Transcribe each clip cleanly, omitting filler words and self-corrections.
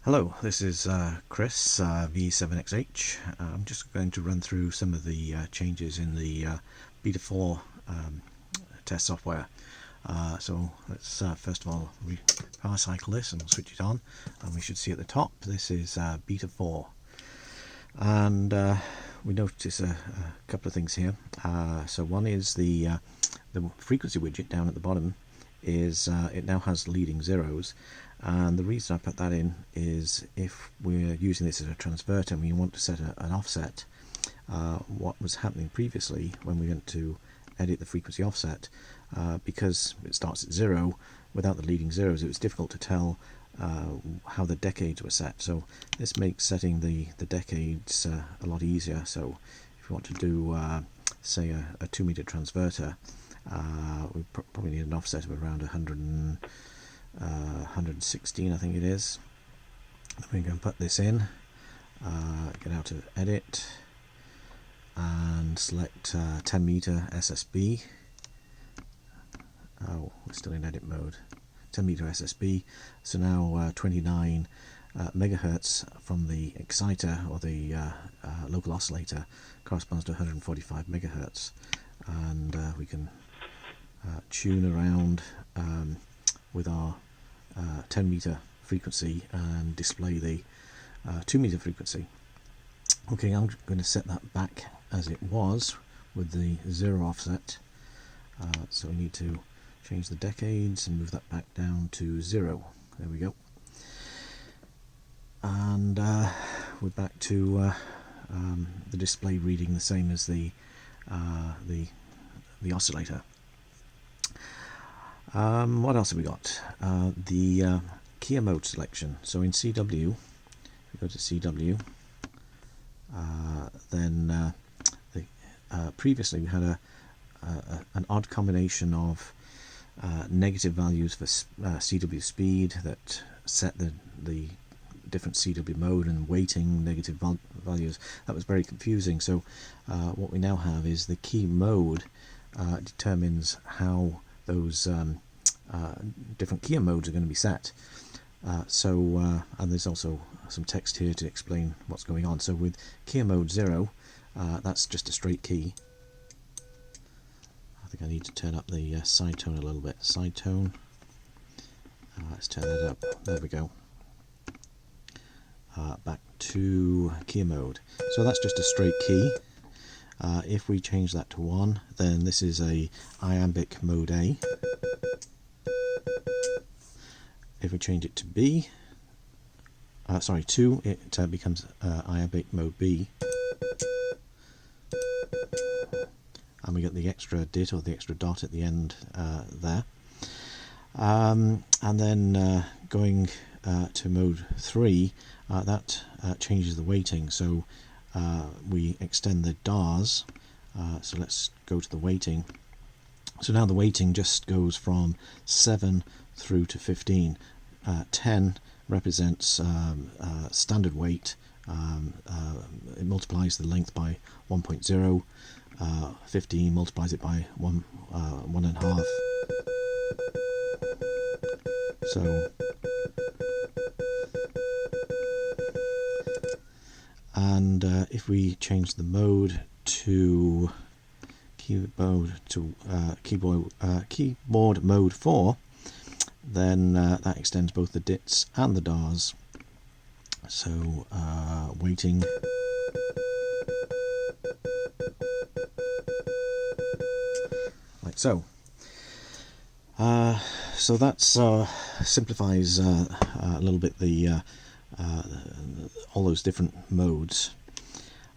Hello, this is Chris, V7XH. I'm just going to run through some of the changes in the Beta 4 test software. So let's first of all power cycle this and we'll switch it on, and we should see at the top this is Beta 4, and we notice a couple of things here. So one is the frequency widget down at the bottom is it now has leading zeros, and the reason I put that in is if we're using this as a transverter and we want to set an offset, what was happening previously when we went to edit the frequency offset, because it starts at 0 without the leading zeros, it was difficult to tell how the decades were set. So this makes setting the decades a lot easier. So if you want to do say a 2 meter transverter, we probably need an offset of around 116, I think it is. We're going to put this in, get out of edit and select 10 meter SSB. Oh, we're still in edit mode. 10 meter SSB. So now 29 megahertz from the exciter, or the local oscillator, corresponds to 145 megahertz, and we can tune around with our 10 meter frequency and display the 2 meter frequency. Okay, I'm going to set that back as it was with the 0 offset. So we need to change the decades and move that back down to 0. There we go. And we're back to the display reading the same as the oscillator. What else have we got? The keyer mode selection. So in CW, if we go to CW, then previously we had an odd combination of negative values for CW speed that set the different CW mode, and weighting negative values. That was very confusing. So what we now have is the key mode determines how those different keyer modes are going to be set. And there's also some text here to explain what's going on. So with keyer mode 0, that's just a straight key. I think I need to turn up the side tone a little bit. Side tone. Let's turn that up. There we go. Back to keyer mode. So that's just a straight key. If we change that to 1, then this is a iambic mode A. If we change it to B, 2, it becomes iambic mode B, and we get the extra dit, or the extra dot, at the end there. And then going to mode 3, that changes the weighting. So we extend the DARs. So let's go to the weighting. So now the weighting just goes from 7 through to 15. 10 represents standard weight. It multiplies the length by 1.0. 15 multiplies it by 1.5. So, and if we change the mode to keyboard mode 4, then that extends both the dits and the DARs. So weighting, like so. So that simplifies a little bit the all those different modes.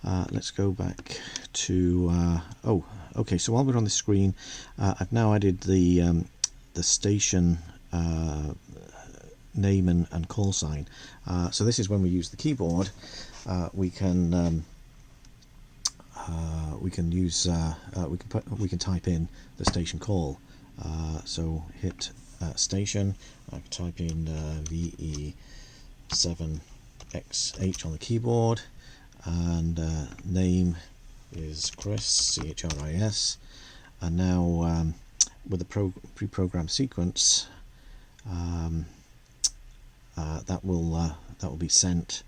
Let's go back to okay. So while we're on the screen, I've now added the station name and call sign. So this is when we use the keyboard. We can type in the station call. So hit station. I can type in VE7XH on the keyboard, and name is Chris, CHRIS, and now with the pre-programmed sequence, that will that will be sent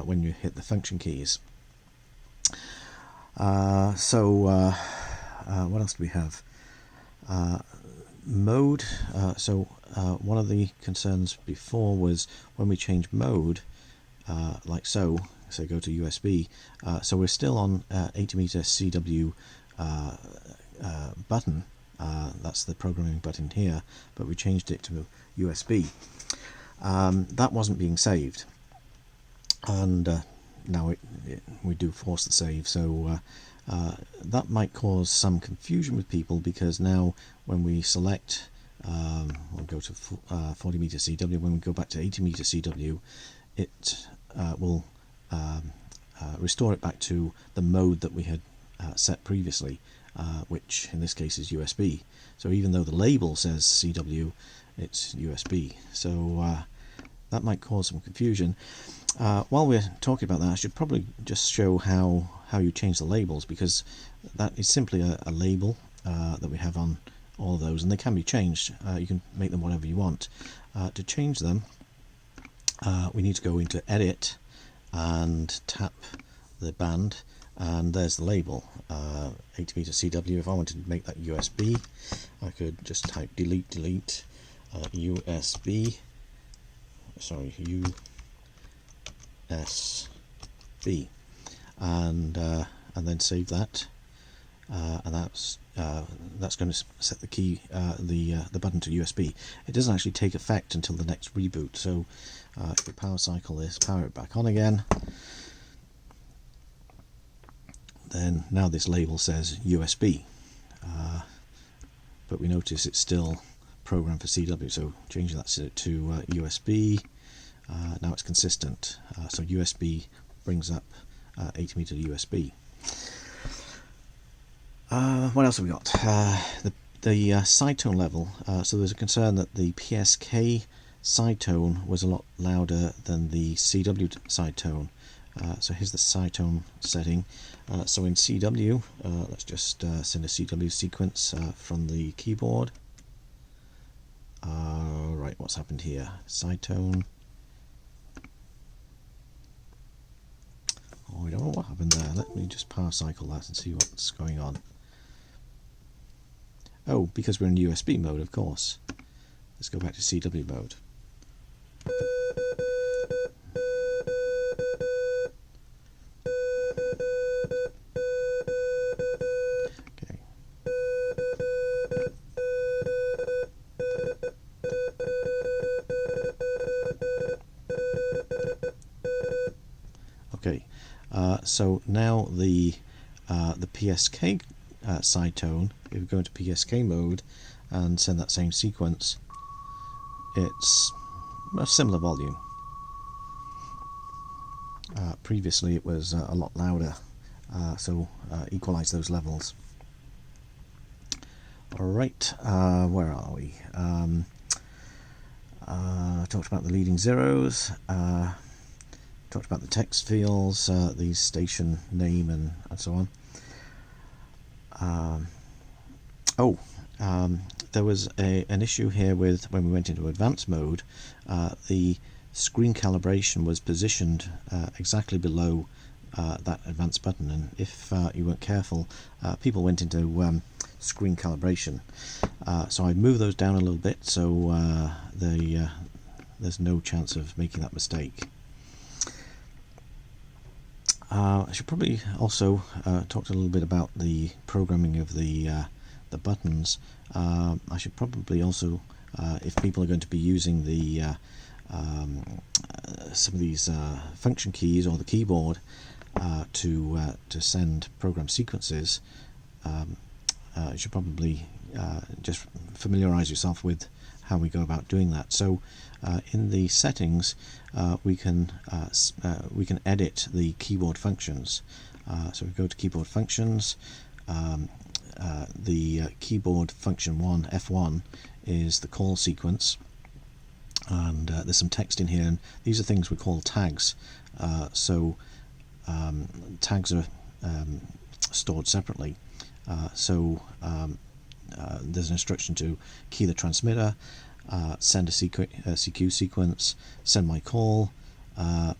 when you hit the function keys. What else do we have? Mode. One of the concerns before was when we change mode, like so go to USB, so we're still on 80 meter CW button, that's the programming button here, but we changed it to USB. That wasn't being saved, and now we do force the save, so that might cause some confusion with people, because now when we select, we'll go to 40 meter CW, when we go back to 80 meter CW, it will restore it back to the mode that we had set previously, which in this case is USB. So even though the label says CW, it's USB. So that might cause some confusion. While we're talking about that, I should probably just show how you change the labels, because that is simply a label that we have on all of those, and they can be changed. You can make them whatever you want. To change them, we need to go into Edit and tap the band, and there's the label, 80 meter CW. If I wanted to make that USB, I could just type delete USB, sorry, USB, and then save that, and that's going to set the key, the button to USB. It doesn't actually take effect until the next reboot. So if we power cycle this, power it back on again, then now this label says USB, but we notice it's still programmed for CW, so changing that to USB, now it's consistent. So USB brings up 80 meter USB. What else have we got? The side tone level. So there's a concern that the PSK side tone was a lot louder than the CW side tone. So here's the side tone setting. So in CW, let's just send a CW sequence from the keyboard. Right, what's happened here? Side tone. Oh, I don't know what happened there. Let me just power cycle that and see what's going on. Oh, because we're in USB mode, of course. Let's go back to CW mode. Okay. Okay. So now the PSK side tone, if we go into PSK mode and send that same sequence, it's a similar volume. Previously it was a lot louder, so equalize those levels. Alright, where are we? Talked about the leading zeros, talked about the text fields, the station name and so on. There was an issue here with when we went into advanced mode. The screen calibration was positioned exactly below that advanced button, and if you weren't careful, people went into screen calibration. So I moved those down a little bit, so there's no chance of making that mistake. I should probably also talk a little bit about the programming of the buttons. I should probably also, if people are going to be using the some of these function keys or the keyboard to send program sequences, you should probably just familiarize yourself with how we go about doing that. So in the settings, we can edit the keyboard functions. So we go to keyboard functions. The keyboard function 1, F1, is the call sequence, and there's some text in here, and these are things we call tags. Tags are stored separately. There's an instruction to key the transmitter, send a CQ sequence, send my call,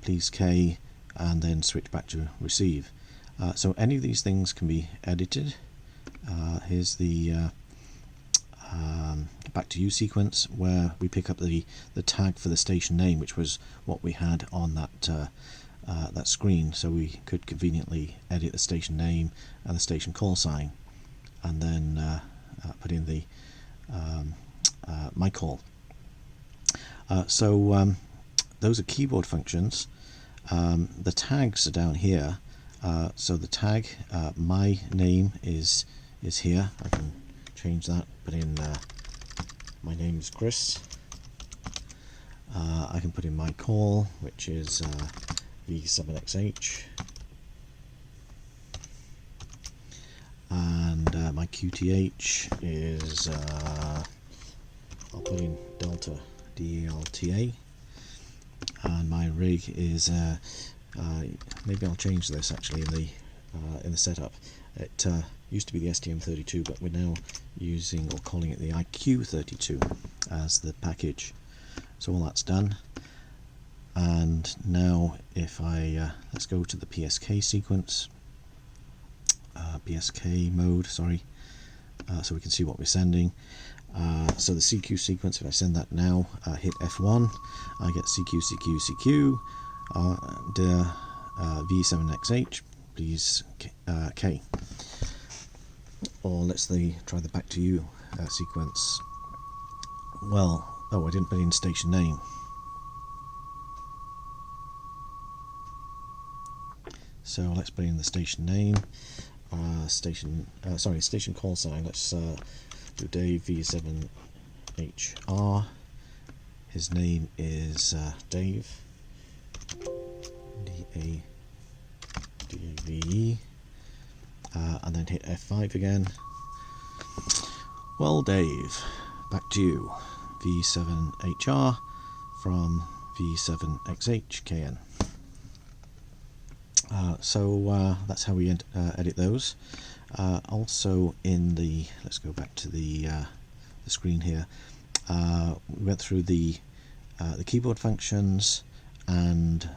please K, and then switch back to receive. So any of these things can be edited. Here's the back to you sequence, where we pick up the tag for the station name, which was what we had on that that screen. So we could conveniently edit the station name and the station call sign, and then put in the my call. So those are keyboard functions. The tags are down here. So the tag my name is here. I can change that, put in my name is Chris. I can put in my call, which is V7XH, and my QTH is I'll put in Delta DELTA, and my rig is maybe I'll change this actually in the setup. It used to be the IQ32, but we're now using or calling it the IQ32 as the package. So all that's done, and now if I let's go to the PSK sequence, PSK mode, sorry, so we can see what we're sending. So the CQ sequence, if I send that now, hit F1, I get CQ, CQ, CQ, V7XH, please K. Or let's try the back to you sequence. Well, oh, I didn't put in station name. So let's put in the station name, station call sign. Let's do Dave V7HR. His name is Dave, D-A-D-A-V-E, and then hit F5 again. Well, Dave, back to you. V7HR from V7XHKN. So that's how we edit those. Also in the, let's go back to the screen here. We went through the keyboard functions and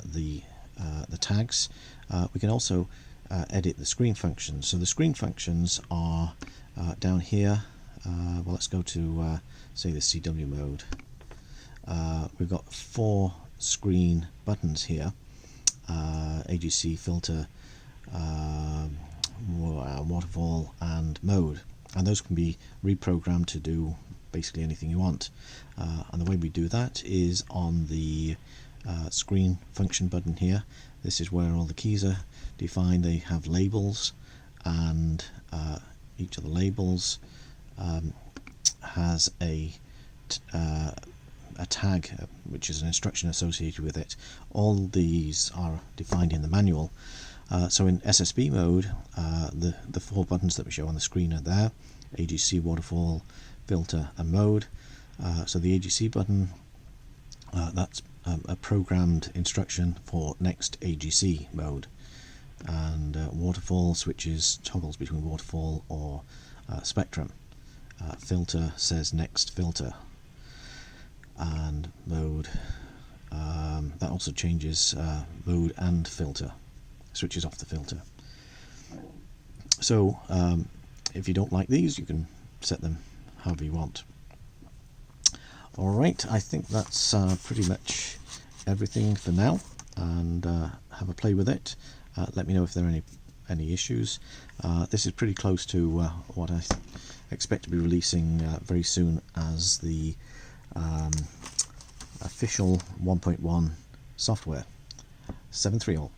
the tags. We can also edit the screen functions. So the screen functions are down here. Well, let's go to say the CW mode. We've got 4 screen buttons here: AGC, filter, waterfall, and mode. And those can be reprogrammed to do basically anything you want. And the way we do that is on the screen function button here. This is where all the keys are defined. They have labels, and each of the labels has a tag, which is an instruction associated with it. All these are defined in the manual. So in SSB mode, the 4 buttons that we show on the screen are there: AGC, waterfall, filter, and mode. So the AGC button, that's a programmed instruction for next AGC mode, and waterfall switches toggles between waterfall or spectrum. Filter says next filter, and mode, that also changes mode and filter, switches off the filter. So if you don't like these, you can set them however you want. Alright, I think that's pretty much everything for now, and have a play with it. Let me know if there are any issues. This is pretty close to what I expect to be releasing very soon as the official 1.1 software. 7-3 all.